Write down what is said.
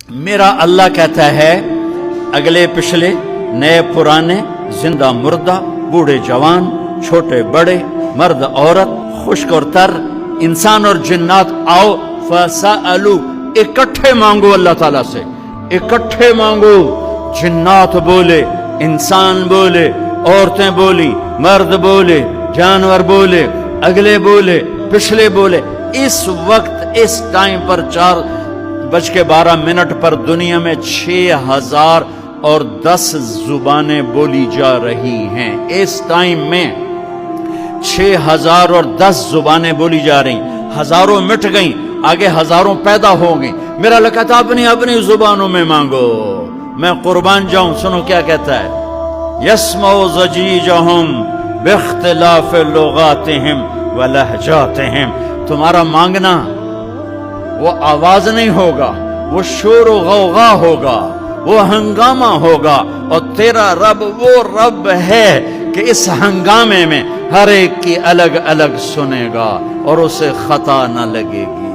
میرا اللہ کہتا ہے اگلے پچھلے، نئے پرانے، زندہ مردہ، بوڑھے جوان، چھوٹے بڑے، مرد عورت، خشک اور تر، انسان اور جنات، آؤ فَسَأَلُوا، اکٹھے مانگو اللہ تعالیٰ سے، اکٹھے مانگو۔ جنات بولے، انسان بولے، عورتیں بولی، مرد بولے، جانور بولے، اگلے بولے، پچھلے بولے۔ اس وقت اس ٹائم پر 4:12 پر دنیا میں 6010 زبانیں بولی جا رہی ہیں۔ اس ٹائم میں 6010 زبانیں بولی جا رہی، ہزاروں مٹ گئیں، آگے ہزاروں پیدا ہو گئیں۔ میرا اللہ کہتا ہے اپنی اپنی زبانوں میں مانگو، میں قربان جاؤں۔ سنو کیا کہتا ہے، یسمع ضجیجہم باختلاف لغاتہم ولہجاتہم۔ تمہارا مانگنا وہ آواز نہیں ہوگا، وہ شور و غوغا ہوگا، وہ ہنگامہ ہوگا، اور تیرا رب وہ رب ہے کہ اس ہنگامے میں ہر ایک کی الگ الگ سنے گا اور اسے خطا نہ لگے گی۔